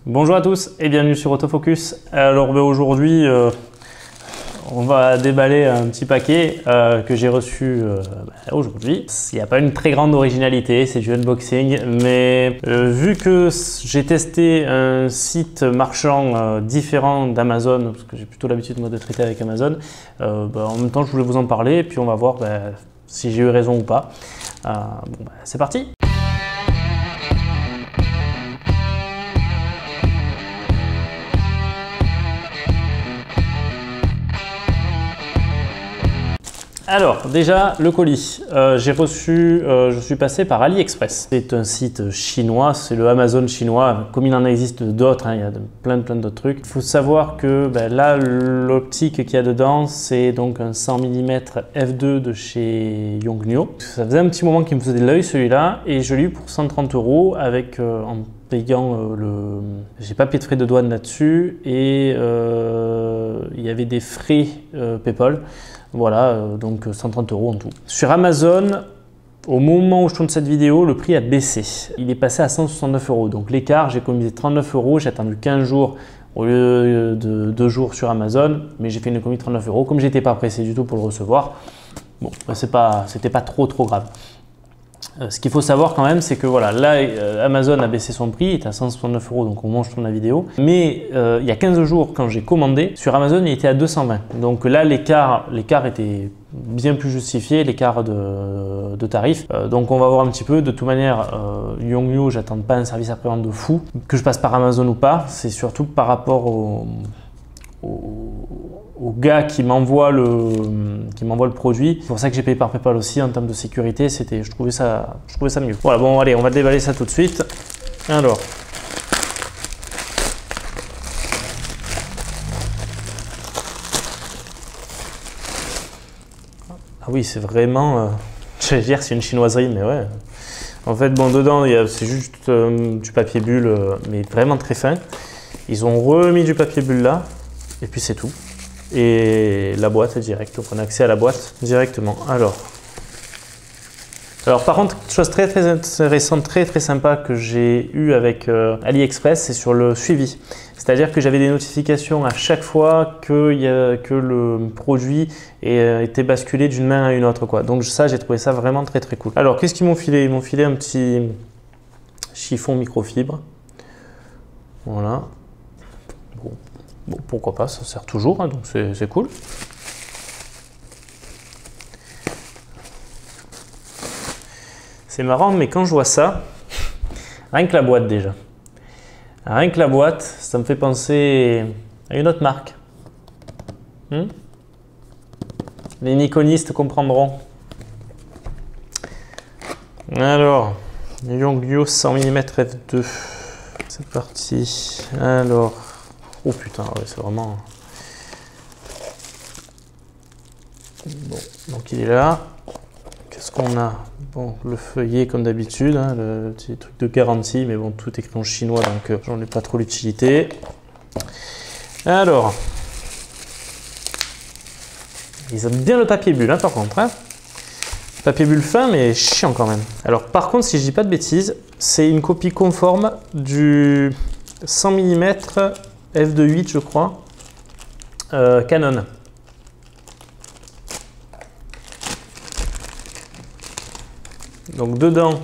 Bonjour à tous et bienvenue sur Autofocus. Alors aujourd'hui, on va déballer un petit paquet que j'ai reçu aujourd'hui. Il n'y a pas une très grande originalité, c'est du unboxing, mais vu que j'ai testé un site marchand différent d'Amazon, parce que j'ai plutôt l'habitude de traiter avec Amazon, en même temps je voulais vous en parler et puis on va voir si j'ai eu raison ou pas. C'est parti! Alors déjà le colis, j'ai reçu, je suis passé par AliExpress. C'est un site chinois, c'est le Amazon chinois, comme il en existe d'autres, il y a plein d'autres trucs. Il faut savoir que là l'optique qu'il y a dedans c'est donc un 100 mm f2 de chez Yongnuo. Ça faisait un petit moment qu'il me faisait de l'œil celui-là et je l'ai eu pour 130 € avec en payant j'ai pas payé de frais de douane là-dessus et il y avait des frais PayPal. Voilà, donc 130 € en tout. Sur Amazon, au moment où je tourne cette vidéo, le prix a baissé. Il est passé à 169 €. Donc l'écart, j'ai économisé 39 €, j'ai attendu 15 jours au lieu de 2 jours sur Amazon, mais j'ai fait une économie de 39 €. Comme j'étais pas pressé du tout pour le recevoir, bon, c'était pas trop grave. Ce qu'il faut savoir quand même, c'est que voilà, là, Amazon a baissé son prix, il est à 169 € donc au moment où je tourne la vidéo. Mais il y a 15 jours, quand j'ai commandé, sur Amazon, il était à 220. Donc là, l'écart était bien plus justifié, l'écart de tarif. Donc on va voir un petit peu. De toute manière, Yongnuo, j'attends pas un service après-vente de fou. Que je passe par Amazon ou pas, c'est surtout par rapport au gars qui m'envoie le produit. C'est pour ça que j'ai payé par PayPal aussi en termes de sécurité. Je trouvais ça mieux. Voilà, bon allez, on va déballer ça tout de suite. Alors. Ah oui, c'est vraiment, j'allais dire c'est une chinoiserie, mais ouais. En fait, bon, dedans, c'est juste du papier bulle, mais vraiment très fin. Ils ont remis du papier bulle là, et puis c'est tout. Et la boîte est directe, donc on a accès à la boîte directement. Alors par contre, chose très intéressante, très sympa que j'ai eu avec AliExpress, c'est sur le suivi. C'est-à-dire que j'avais des notifications à chaque fois que le produit était basculé d'une main à une autre, quoi. Donc ça, j'ai trouvé ça vraiment très cool. Alors qu'est-ce qu'ils m'ont filé? Ils m'ont filé un petit chiffon microfibre. Voilà. Bon, pourquoi pas, ça sert toujours, hein, donc c'est cool. C'est marrant, mais quand je vois ça, rien que la boîte déjà, rien que la boîte, ça me fait penser à une autre marque. Les Nikonistes comprendront. Alors, Yongnuo 100 mm f2, c'est parti. Alors, oh putain, ouais, c'est vraiment... Bon, donc il est là. Qu'est-ce qu'on a? Bon, le feuillet comme d'habitude, hein, le petit truc de garantie, mais bon, tout écrit en chinois, donc j'en ai pas trop l'utilité. Alors, ils aiment bien le papier bulle, hein, par contre. Hein. Papier bulle fin, mais chiant quand même. Alors, par contre, si je dis pas de bêtises, c'est une copie conforme du 100 mm f2.8, je crois, Canon. Donc dedans,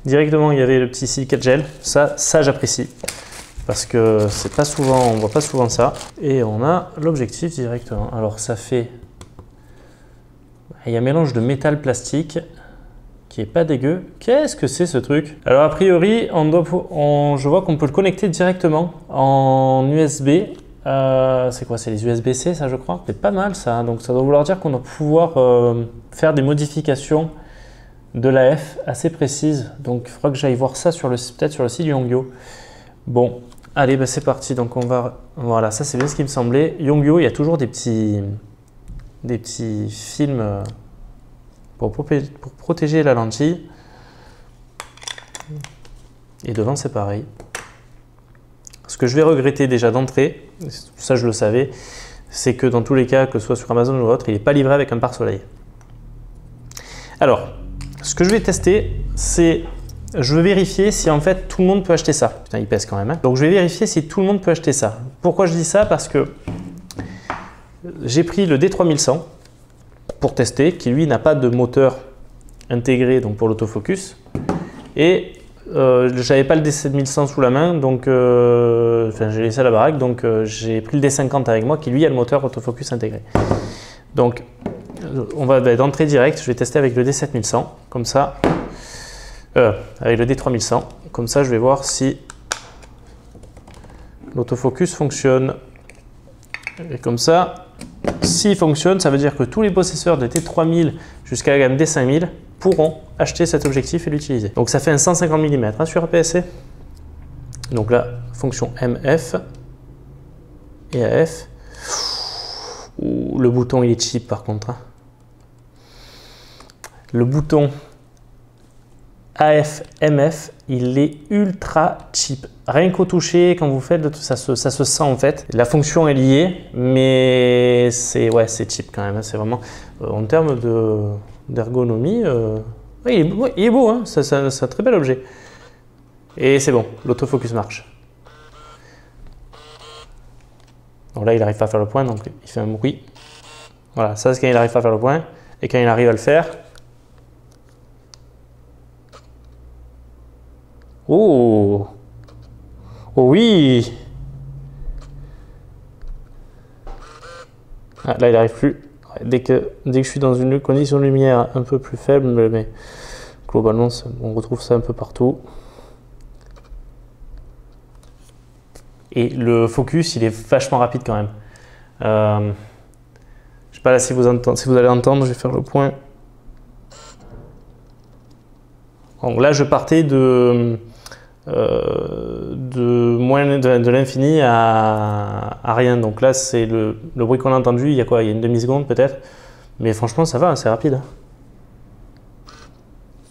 directement, il y avait le petit silicate gel. Ça j'apprécie parce que c'est pas souvent, on voit pas souvent ça. Et on a l'objectif directement. Alors ça fait, il y a un mélange de métal plastique qui est pas dégueu. Qu'est-ce que c'est ce truc? Alors a priori, je vois qu'on peut le connecter directement en USB. C'est quoi? C'est les USB-C, ça je crois. C'est pas mal ça. Donc ça doit vouloir dire qu'on doit pouvoir faire des modifications de l'AF assez précises. Donc il faudra que j'aille voir ça peut-être sur le site Yongnuo. Bon, allez, c'est parti. Donc on va, voilà, ça c'est bien ce qui me semblait. Yongnuo, il y a toujours des petits films pour protéger la lentille. Et devant c'est pareil. Ce que je vais regretter déjà d'entrée, ça je le savais, c'est que dans tous les cas, que ce soit sur Amazon ou autre, il n'est pas livré avec un pare-soleil. Alors, ce que je vais tester, c'est je veux vérifier si en fait tout le monde peut acheter ça. Putain, il pèse quand même. Hein. Donc je vais vérifier si tout le monde peut acheter ça. Pourquoi je dis ça? Parce que j'ai pris le D3100 pour tester, qui lui n'a pas de moteur intégré donc pour l'autofocus. Et je n'avais pas le D7100 sous la main, donc j'ai laissé à la baraque, donc j'ai pris le D50 avec moi qui lui a le moteur autofocus intégré. Donc on va d'entrée directe, je vais tester avec le D7100, comme ça, avec le D3100, comme ça je vais voir si l'autofocus fonctionne. Et comme ça, s'il fonctionne, ça veut dire que tous les possesseurs de T3000 jusqu'à la gamme D5000 pourront acheter cet objectif et l'utiliser. Donc ça fait un 150 mm hein, sur APS-C. Donc là, fonction MF et AF. Ouh, le bouton il est cheap par contre. Hein. Le bouton AF, MF, il est ultra cheap. Rien qu'au toucher, quand vous faites, ça se sent en fait. La fonction est liée, mais c'est cheap quand même. Hein. C'est vraiment, en termes d'ergonomie, il est beau, hein. C'est un très bel objet. Et c'est bon, l'autofocus marche. Donc là, il n'arrive pas à faire le point, donc il fait un bruit. Voilà, ça c'est quand il n'arrive pas à faire le point. Et quand il arrive à le faire, oh, oh oui. Ah, là, il n'arrive plus. Dès que je suis dans une condition de lumière un peu plus faible, mais globalement, on retrouve ça un peu partout. Et le focus, il est vachement rapide quand même. Je sais pas là si vous allez entendre, je vais faire le point. Donc là, je partais de l'infini à rien. Donc là, c'est le bruit qu'on a entendu, il y a quoi? Il y a une demi-seconde peut-être. Mais franchement, ça va, c'est rapide.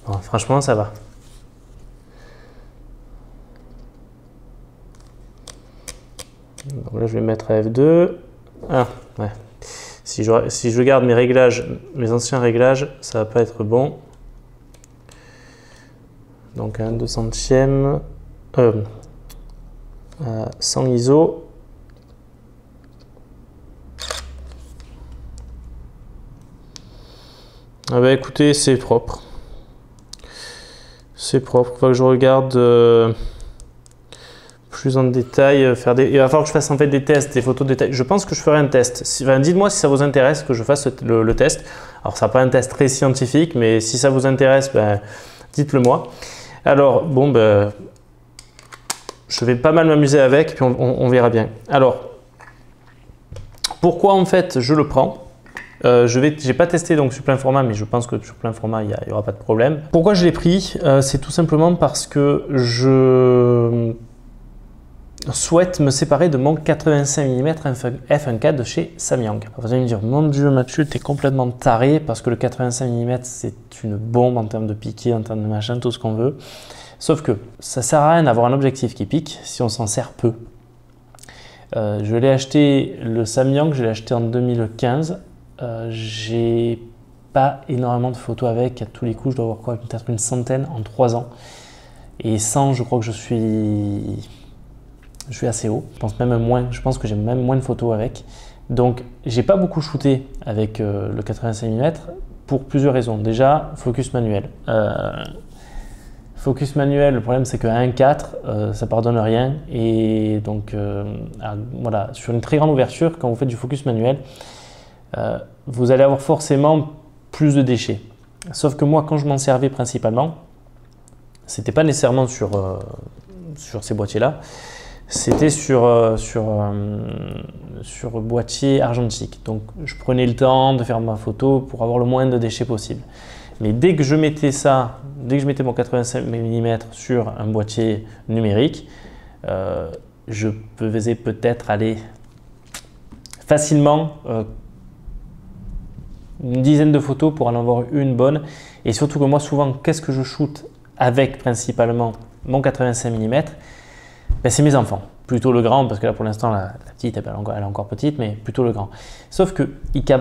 Bon, franchement, ça va. Donc là, je vais mettre à F2. Ah, ouais. Si je garde mes réglages, mes anciens réglages, ça va pas être bon. Donc un 200e à 100 ISO. Ah bah écoutez, c'est propre. C'est propre. Il faut que je regarde plus en détail. Il va falloir que je fasse en fait des tests, des photos de détail. Je pense que je ferai un test. Dites-moi si ça vous intéresse que je fasse le test. Alors, ça ne sera pas un test très scientifique, mais si ça vous intéresse, ben, dites-le moi. Alors, bon, ben, je vais pas mal m'amuser avec, puis on verra bien. Alors, pourquoi en fait je le prends? J'ai pas testé donc sur plein format, mais je pense que sur plein format il n'y aura pas de problème. Pourquoi je l'ai pris? C'est tout simplement parce que je souhaite me séparer de mon 85 mm f1.4 de chez Samyang. Vous allez me dire, mon Dieu Mathieu, t'es complètement taré parce que le 85 mm c'est une bombe en termes de piqué, en termes de machin, tout ce qu'on veut. Sauf que ça sert à rien d'avoir un objectif qui pique si on s'en sert peu. Je l'ai acheté, le Samyang, je l'ai acheté en 2015. J'ai pas énormément de photos avec, à tous les coups je dois avoir quoi, peut-être une centaine en 3 ans. Et 100, je crois que je suis assez haut, je pense que j'ai même moins de photos avec. Donc j'ai pas beaucoup shooté avec le 85 mm pour plusieurs raisons. Déjà, focus manuel. Focus manuel, le problème c'est qu'à 1.4, ça pardonne rien. Et donc voilà, sur une très grande ouverture, quand vous faites du focus manuel, vous allez avoir forcément plus de déchets. Sauf que moi, quand je m'en servais principalement, c'était pas nécessairement sur ces boîtiers-là, c'était sur boîtier argentique. Donc, je prenais le temps de faire ma photo pour avoir le moins de déchets possible. Mais dès que je mettais mon 85 mm sur un boîtier numérique, je faisais peut-être aller facilement une dizaine de photos pour en avoir une bonne. Et surtout que moi, souvent, qu'est-ce que je shoote avec principalement mon 85 mm? Ben, c'est mes enfants. plutôt le grand, parce que là pour l'instant la petite elle est encore petite, mais plutôt le grand. Sauf que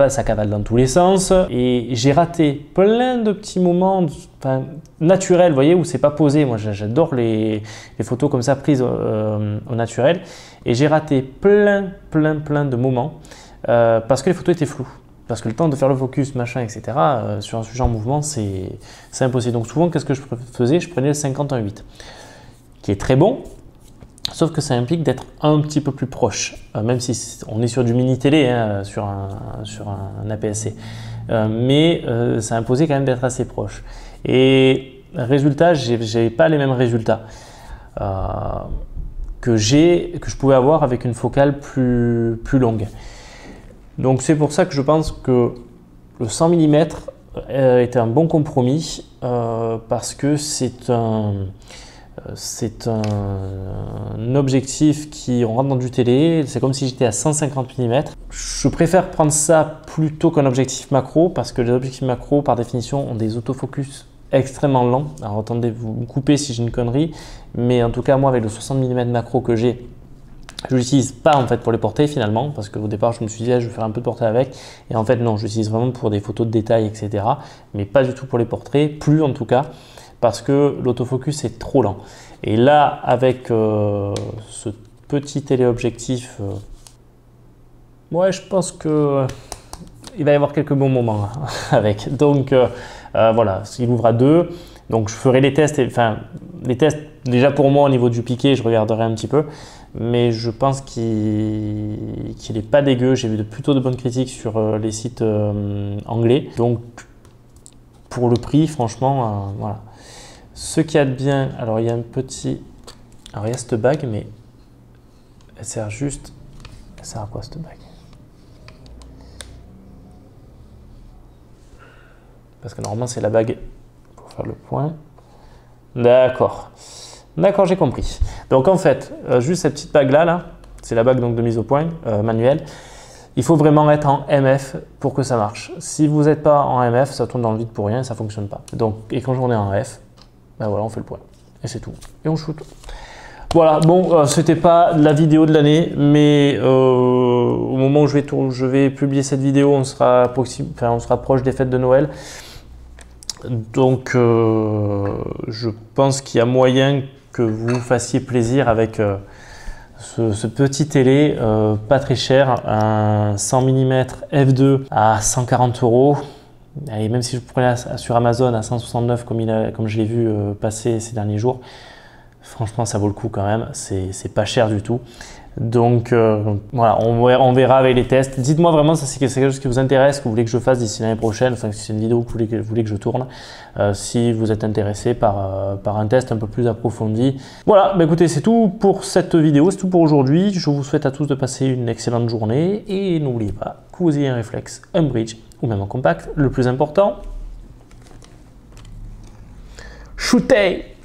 ça cavale dans tous les sens et j'ai raté plein de petits moments naturels, vous voyez, où c'est pas posé. Moi j'adore les photos comme ça prises au naturel, et j'ai raté plein de moments parce que les photos étaient floues. Parce que le temps de faire le focus, machin, etc., sur un sujet en mouvement, c'est impossible. Donc souvent, qu'est-ce que je faisais? Je prenais le 50-1/8, qui est très bon, sauf que ça implique d'être un petit peu plus proche, même si on est sur du mini-télé, hein, sur un APS-C. Mais ça imposait quand même d'être assez proche. Et résultat, j'ai pas les mêmes résultats que je pouvais avoir avec une focale plus longue. Donc c'est pour ça que je pense que le 100 mm était un bon compromis parce que c'est un objectif qui, on rentre dans du télé, c'est comme si j'étais à 150 mm. Je préfère prendre ça plutôt qu'un objectif macro parce que les objectifs macro par définition ont des autofocus extrêmement lents. Alors attendez, vous me coupez si j'ai une connerie, mais en tout cas moi avec le 60 mm macro que j'ai, je ne l'utilise pas en fait pour les portraits finalement, parce qu'au départ je me suis dit je vais faire un peu de portrait avec, et en fait non, je l'utilise vraiment pour des photos de détail, etc. Mais pas du tout pour les portraits, plus en tout cas, parce que l'autofocus est trop lent. Et là avec ce petit téléobjectif, ouais, je pense que il va y avoir quelques bons moments avec. Donc voilà, il ouvre à 2. Donc je ferai les tests, les tests déjà pour moi au niveau du piqué, je regarderai un petit peu, mais je pense qu'il n'est pas dégueu. J'ai vu plutôt de bonnes critiques sur les sites anglais. Donc pour le prix, franchement, voilà. Ce qu'il y a de bien, alors il y a alors il y a cette bague, mais elle sert à quoi cette bague? Parce que normalement c'est la bague pour faire le point. D'accord, j'ai compris. Donc en fait, juste cette petite bague là, c'est la bague donc de mise au point manuelle. Il faut vraiment être en MF pour que ça marche. Si vous n'êtes pas en MF, ça tourne dans le vide pour rien, ça ne fonctionne pas. Donc, et quand on est en F, ben voilà, on fait le point. Et c'est tout. Et on shoot. Voilà, bon, c'était pas la vidéo de l'année, mais au moment où je vais publier cette vidéo, on sera proche des fêtes de Noël. Donc, je pense qu'il y a moyen que vous fassiez plaisir avec ce petit télé, pas très cher, un 100 mm f2 à 140 €. Et même si je prenais sur Amazon à 169 comme je l'ai vu passer ces derniers jours, franchement ça vaut le coup quand même, c'est pas cher du tout. Donc voilà, on verra avec les tests. Dites-moi vraiment si c'est quelque chose qui vous intéresse, que vous voulez que je fasse d'ici l'année prochaine, enfin si c'est une vidéo que vous voulez que je tourne, si vous êtes intéressé par un test un peu plus approfondi. Voilà, bah écoutez, c'est tout pour cette vidéo, c'est tout pour aujourd'hui. Je vous souhaite à tous de passer une excellente journée et n'oubliez pas que vous ayez un réflexe, un bridge ou même un compact. Le plus important, shootez!